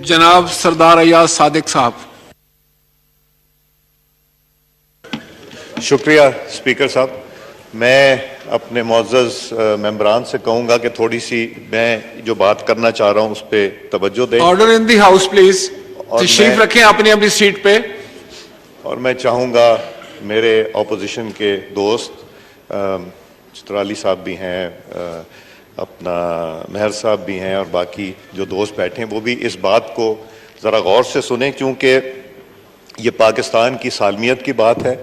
जनाब सरदार अयाज सादिक साहब। शुक्रिया स्पीकर साहब। मैं अपने मुअज़्ज़ज़ मेंबरान से कहूँगा कि थोड़ी सी मैं जो बात करना चाह रहा हूँ उस पर तवज्जो दें। Order in the house please. तशरीफ रखें अपनी अपनी सीट पे। और मैं चाहूँगा मेरे ऑपोजिशन के दोस्त चित्राली साहब भी हैं, अपना मेहर साहब भी हैं और बाकी जो दोस्त बैठे हैं वो भी इस बात को ज़रा गौर से सुने, क्योंकि ये पाकिस्तान की सालमियत की बात है,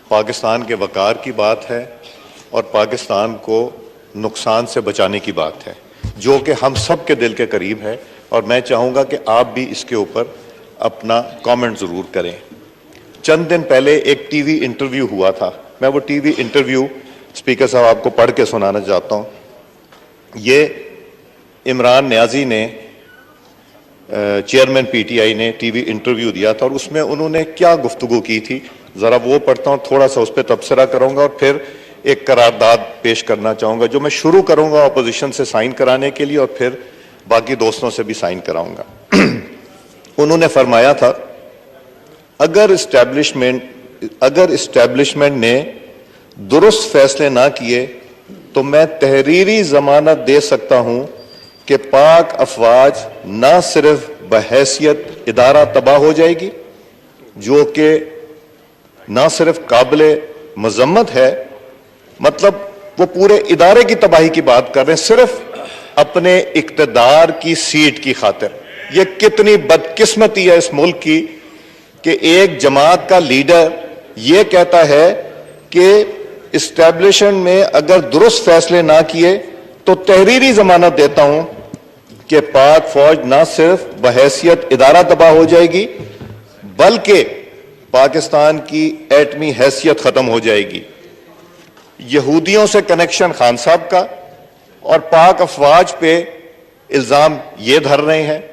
पाकिस्तान के वक़ार की बात है और पाकिस्तान को नुकसान से बचाने की बात है, जो कि हम सब के दिल के करीब है। और मैं चाहूँगा कि आप भी इसके ऊपर अपना कमेंट ज़रूर करें। चंद दिन पहले एक टीवी इंटरव्यू हुआ था, मैं वो टीवी इंटरव्यू स्पीकर साहब आपको पढ़ के सुनाना चाहता हूँ। ये इमरान न्याजी ने, चेयरमैन पीटीआई ने टीवी इंटरव्यू दिया था और उसमें उन्होंने क्या गुफ्तगू की थी, ज़रा वो पढ़ता हूँ, थोड़ा सा उस पर तबसरा करूँगा और फिर एक करारदाद पेश करना चाहूँगा जो मैं शुरू करूँगा अपोजिशन से साइन कराने के लिए और फिर बाकी दोस्तों से भी साइन कराऊँगा। उन्होंने फरमाया था, अगर इस्टेब्लिशमेंट ने दुरुस्त फैसले ना किए तो मैं तहरीरी जमानत दे सकता हूं कि पाक अफवाज ना सिर्फ बहैसियत इदारा तबाह हो जाएगी, जो कि ना सिर्फ काबिल मजम्मत है, मतलब वो पूरे इदारे की तबाही की बात कर रहे हैं सिर्फ अपने इक्तदार की सीट की खातिर। ये कितनी बदकिस्मती है इस मुल्क की कि एक जमात का लीडर ये कहता है कि इस्टेब्लिशमेंट में अगर दुरुस्त फैसले ना किए तो तहरीरी जमानत देता हूं कि पाक फौज ना सिर्फ बहैसियत इदारा तबाह हो जाएगी बल्कि पाकिस्तान की एटमी हैसियत खत्म हो जाएगी। यहूदियों से कनेक्शन खान साहब का और पाक अफवाज पे इल्जाम ये धर रहे हैं।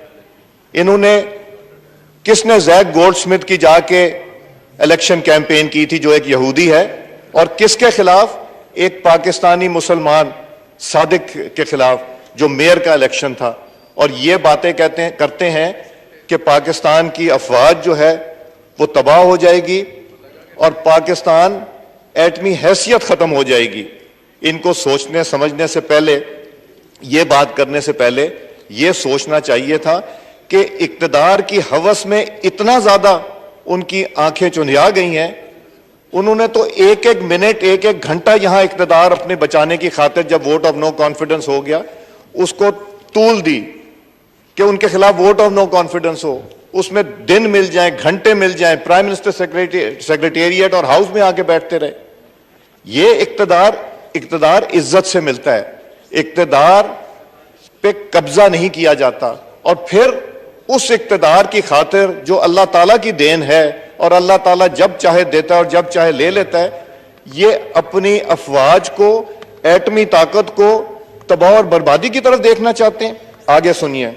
इन्होंने, किसने जैक गोल्डस्मिथ की जाके इलेक्शन कैंपेन की थी जो एक यहूदी है, और किसके खिलाफ, एक पाकिस्तानी मुसलमान सादिक के खिलाफ जो मेयर का इलेक्शन था। और ये बातें करते हैं कि पाकिस्तान की अफवाज जो है वो तबाह हो जाएगी और पाकिस्तान एटमी हैसियत खत्म हो जाएगी। इनको सोचने समझने से पहले, ये बात करने से पहले ये सोचना चाहिए था कि इक्तदार की हवस में इतना ज्यादा उनकी आंखें चुंधिया गई हैं, उन्होंने तो एक एक मिनट एक एक घंटा यहां इक्तदार अपने बचाने की खातिर, जब वोट ऑफ नो कॉन्फिडेंस हो गया, उसको तूल दी कि उनके खिलाफ वोट ऑफ नो कॉन्फिडेंस हो, उसमें दिन मिल जाए, घंटे मिल जाए, प्राइम मिनिस्टर सेक्रेटेरिएट और हाउस में आके बैठते रहे। ये इक्तदार इज्जत से मिलता है, इक्तदार पे कब्जा नहीं किया जाता। और फिर उस इक्तदार की खातिर जो अल्लाह ताला की देन है और अल्लाह ताला जब चाहे देता है और जब चाहे ले लेता है, ये अपनी अफवाज को, एटमी ताकत को तबाह और बर्बादी की तरफ देखना चाहते हैं। आगे सुनिए,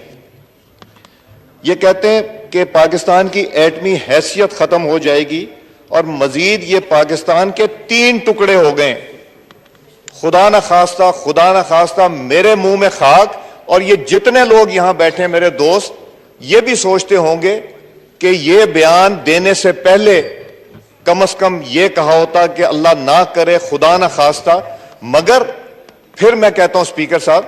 ये कहते हैं कि पाकिस्तान की एटमी हैसियत खत्म हो जाएगी और मजीद ये पाकिस्तान के 3 टुकड़े हो गए। खुदा न खास्ता मेरे मुंह में खाक। और ये जितने लोग यहां बैठे हैं मेरे दोस्त, ये भी सोचते होंगे कि ये बयान देने से पहले कम से कम ये कहा होता कि अल्लाह ना करे, खुदा ना खास्ता। मगर फिर मैं कहता हूं स्पीकर साहब,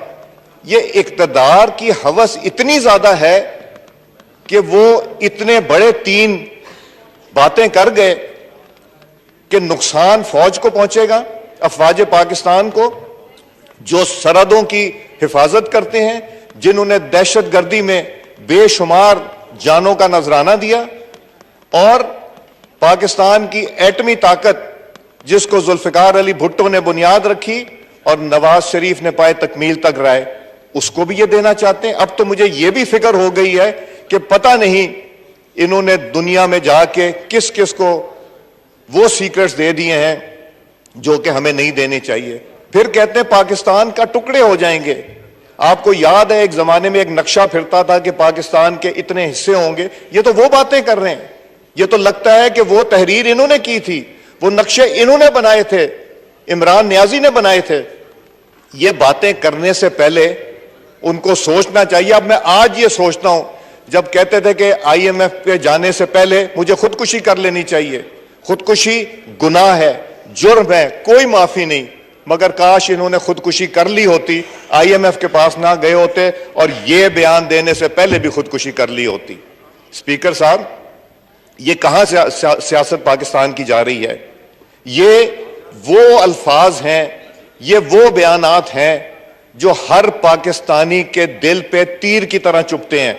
ये इक्तदार की हवस इतनी ज्यादा है कि वो इतने बड़े 3 बातें कर गए कि नुकसान फौज को पहुंचेगा, अफवाज पाकिस्तान को, जो सरहदों की हिफाजत करते हैं, जिन्होंने दहशतगर्दी में बेशुमार जानों का नजराना दिया, और पाकिस्तान की एटमी ताकत जिसको जुल्फिकार अली भुट्टो ने बुनियाद रखी और नवाज शरीफ ने पाए तकमील तक राय, उसको भी ये देना चाहते हैं। अब तो मुझे ये भी फिक्र हो गई है कि पता नहीं इन्होंने दुनिया में जाके किस किस को वो सीक्रेट्स दे दिए हैं जो कि हमें नहीं देने चाहिए। फिर कहते हैं पाकिस्तान का टुकड़े हो जाएंगे। आपको याद है एक जमाने में एक नक्शा फिरता था कि पाकिस्तान के इतने हिस्से होंगे। ये तो वो बातें कर रहे हैं। ये तो लगता है कि वो तहरीर इन्होंने की थी, वो नक्शे इन्होंने बनाए थे, इमरान न्याजी ने बनाए थे। ये बातें करने से पहले उनको सोचना चाहिए। अब मैं आज ये सोचता हूं जब कहते थे कि IMF पे जाने से पहले मुझे खुदकुशी कर लेनी चाहिए। खुदकुशी गुनाह है, जुर्म है, कोई माफी नहीं। मगर काश इन्होंने खुदकुशी कर ली होती, IMF के पास ना गए होते और ये बयान देने से पहले भी खुदकुशी कर ली होती। स्पीकर साहब, ये कहां से सियासत पाकिस्तान की जा रही है? ये वो अल्फाज हैं, ये वो बयानात हैं जो हर पाकिस्तानी के दिल पे तीर की तरह चुभते हैं।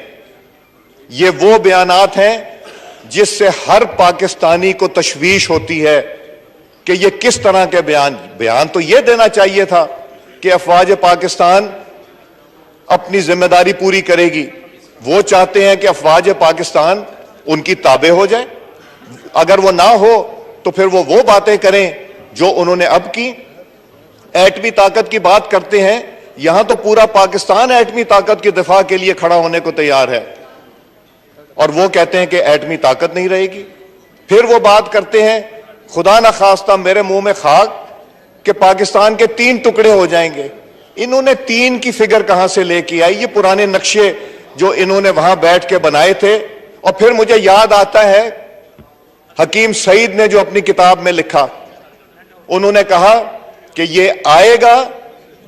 ये वो बयानात हैं जिससे हर पाकिस्तानी को तशवीश होती है कि ये किस तरह के बयान तो ये देना चाहिए था कि अफवाज पाकिस्तान अपनी जिम्मेदारी पूरी करेगी। वो चाहते हैं कि अफवाज पाकिस्तान उनकी ताबे हो जाए। अगर वो ना हो तो फिर वो बातें करें जो उन्होंने अब की। एटमी ताकत की बात करते हैं, यहां तो पूरा पाकिस्तान एटमी ताकत की दिफा के लिए खड़ा होने को तैयार है और वो कहते हैं कि एटमी ताकत नहीं रहेगी। फिर वो बात करते हैं, खुदा ना खास्ता मेरे मुंह में खाक, कि पाकिस्तान के 3 टुकड़े हो जाएंगे। इन्होंने 3 की फिगर कहां से लेके आई? ये पुराने नक्शे जो इन्होंने वहां बैठ के बनाए थे। और फिर मुझे याद आता है हकीम सईद ने जो अपनी किताब में लिखा, उन्होंने कहा कि ये आएगा,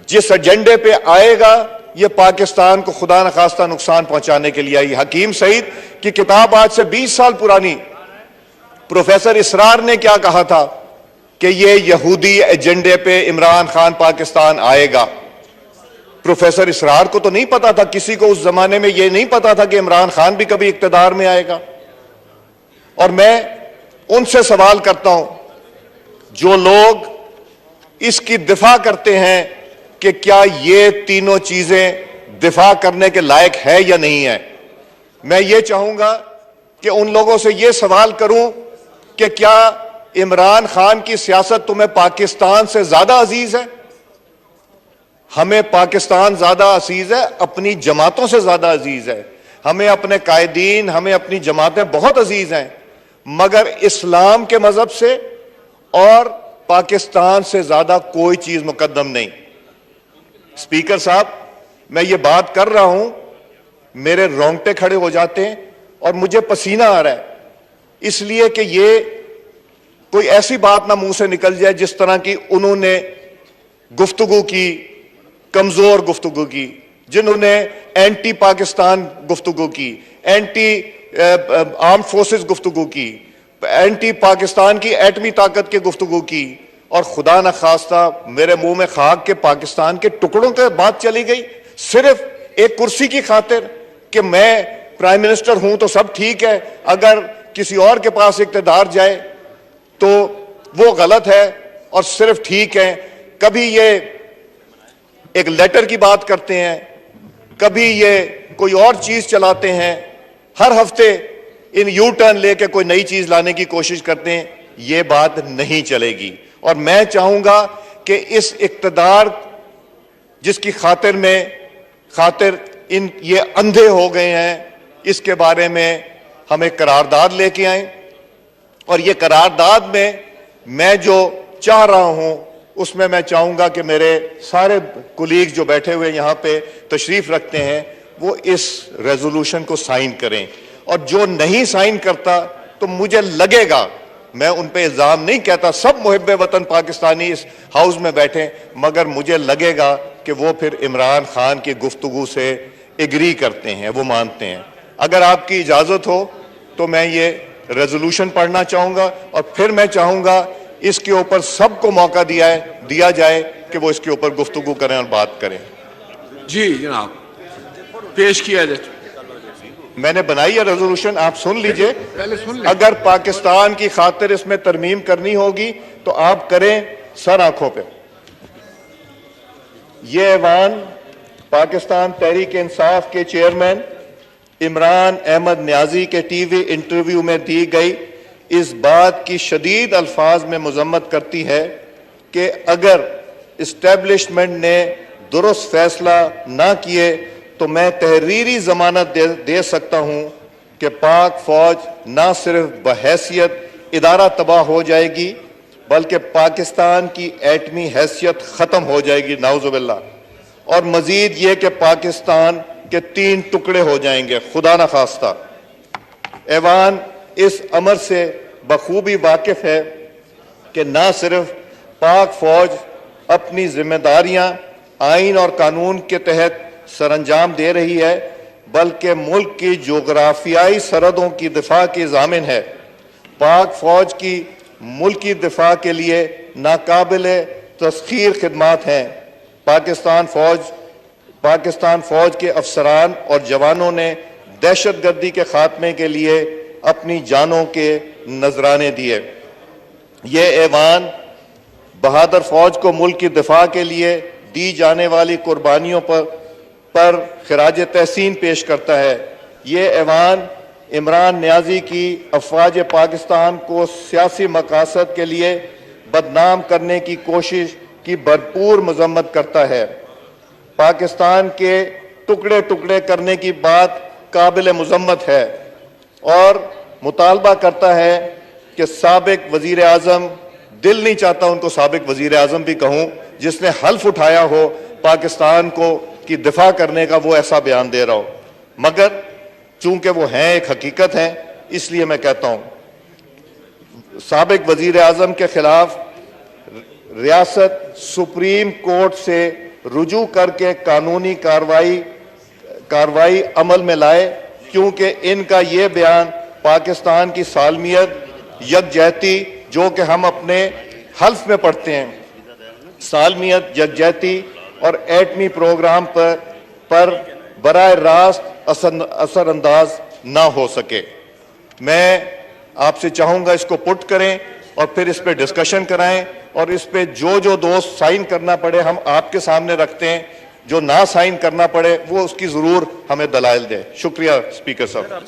जिस एजेंडे पे आएगा ये पाकिस्तान को खुदा न खास्ता नुकसान पहुंचाने के लिए आई। हकीम सईद की किताब आज से 20 साल पुरानी। प्रोफेसर इसरार ने क्या कहा था कि ये यहूदी एजेंडे पे इमरान खान पाकिस्तान आएगा। प्रोफेसर इसरार को तो नहीं पता था, किसी को उस जमाने में ये नहीं पता था कि इमरान खान भी कभी इक्तदार में आएगा। और मैं उनसे सवाल करता हूं, जो लोग इसकी दिफा करते हैं कि क्या ये तीनों चीजें दिफा करने के लायक है या नहीं है, मैं ये चाहूंगा कि उन लोगों से ये सवाल करूं कि क्या इमरान खान की सियासत तुम्हें पाकिस्तान से ज्यादा अजीज है? हमें पाकिस्तान ज्यादा अजीज है, अपनी जमातों से ज्यादा अजीज है। हमें अपने कायदीन, हमें अपनी जमातें बहुत अजीज हैं, मगर इस्लाम के मजहब से और पाकिस्तान से ज्यादा कोई चीज मुकद्दम नहीं। स्पीकर साहब, मैं ये बात कर रहा हूं, मेरे रोंगटे खड़े हो जाते हैं और मुझे पसीना आ रहा है, इसलिए कि ये कोई ऐसी बात ना मुंह से निकल जाए जिस तरह की उन्होंने गुफ्तगू की, कमजोर गुफ्तगू की, जिन्होंने एंटी पाकिस्तान गुफ्तगू की, एंटी आर्म फोर्सेस गुफ्तगू की, एंटी पाकिस्तान की एटमी ताकत की गुफ्तगू की, और खुदा न खास्ता मेरे मुंह में खाक के पाकिस्तान के टुकड़ों की बात चली गई सिर्फ एक कुर्सी की खातिर कि मैं प्राइम मिनिस्टर हूं तो सब ठीक है, अगर किसी और के पास इक्तदार जाए तो वो गलत है और सिर्फ ठीक है। कभी ये एक लेटर की बात करते हैं, कभी ये कोई और चीज चलाते हैं, हर हफ्ते इन यू टर्न लेके कोई नई चीज लाने की कोशिश करते हैं। ये बात नहीं चलेगी और मैं चाहूंगा कि इस इक्तदार जिसकी खातिर इन ये अंधे हो गए हैं, इसके बारे में हम एक करारदाद लेके आए और ये करारदाद में मैं जो चाह रहा हूं उसमें मैं चाहूंगा कि मेरे सारे कुलीग जो बैठे हुए यहां पे तशरीफ रखते हैं वो इस रेजोल्यूशन को साइन करें, और जो नहीं साइन करता तो मुझे लगेगा, मैं उन पे इल्जाम नहीं कहता, सब मुहिब्बे वतन पाकिस्तानी इस हाउस में बैठे, मगर मुझे लगेगा कि वो फिर इमरान खान की गुफ्तगू से एग्री करते हैं, वो मानते हैं। अगर आपकी इजाजत हो तो मैं ये रेजोल्यूशन पढ़ना चाहूंगा और फिर मैं चाहूंगा इसके ऊपर सबको मौका दिया जाए कि वो इसके ऊपर गुफ्तगू करें और बात करें। जी जनाब, पेश किया जाए। मैंने बनाई है रेजोल्यूशन, आप सुन लीजिए। पहले सुन ले। अगर पाकिस्तान की खातिर इसमें तरमीम करनी होगी तो आप करें सर आंखों पे। ये ऐवान पाकिस्तान तहरीक इंसाफ के चेयरमैन इमरान अहमद न्याजी के टीवी इंटरव्यू में दी गई इस बात की शदीद अल्फाज में मजम्मत करती है कि अगर इस्टेब्लिशमेंट ने दुरुस्त फैसला ना किए तो मैं तहरीरी जमानत दे सकता हूं कि पाक फौज ना सिर्फ बहैसियत इदारा तबाह हो जाएगी बल्कि पाकिस्तान की एटमी हैसियत खत्म हो जाएगी, नाउजुबिल्लाह। और मजीद ये कि पाकिस्तान के 3 टुकड़े हो जाएंगे, खुदा न खास्ता। ऐवान इस अमर से बखूबी वाकिफ है कि न सिर्फ पाक फौज अपनी जिम्मेदारियां आइन और कानून के तहत सरअंजाम दे रही है, बल्कि मुल्क की जोग्राफियाई सरहदों की दिफा की जामिन है। पाक फौज की मुल्की दिफा के लिए नाकाबिल तस्खीर खिदमात हैं। पाकिस्तान फौज के अफसरान और जवानों ने दहशतगर्दी के खात्मे के लिए अपनी जानों के नजराने दिए। ये ऐवान बहादुर फौज को मुल्क की दिफा के लिए दी जाने वाली कुर्बानियों पर खिराज तहसीन पेश करता है। ये ऐवान इमरान नियाजी की अफवाज पाकिस्तान को सियासी मकासद के लिए बदनाम करने की कोशिश की भरपूर मजम्मत करता है। पाकिस्तान के टुकड़े टुकड़े करने की बात काबिल मजम्मत है और मुतालबा करता है कि साबिक वजीर आजम, दिल नहीं चाहता उनको साबिक वजीर आजम भी कहूं, जिसने हल्फ उठाया हो पाकिस्तान को की दिफा करने का, वो ऐसा बयान दे रहा हो, मगर चूंकि वो हैं एक हकीकत है, इसलिए मैं कहता हूं साबिक वजीर आजम के खिलाफ रियासत सुप्रीम कोर्ट से रुजू करके कानूनी कार्रवाई अमल में लाए, क्योंकि इनका ये बयान पाकिस्तान की सालमियत, यकजहती, जो कि हम अपने हल्फ में पढ़ते हैं, सालमियत, यकजहती और एटमी प्रोग्राम पर बराह रास्त असरअंदाज ना हो सके। मैं आपसे चाहूंगा इसको पुट करें और फिर इस पे डिस्कशन कराएं, और इस पे जो दोस्त साइन करना पड़े हम आपके सामने रखते हैं, जो ना साइन करना पड़े वो उसकी जरूर हमें दलाइल दें। शुक्रिया स्पीकर साहब।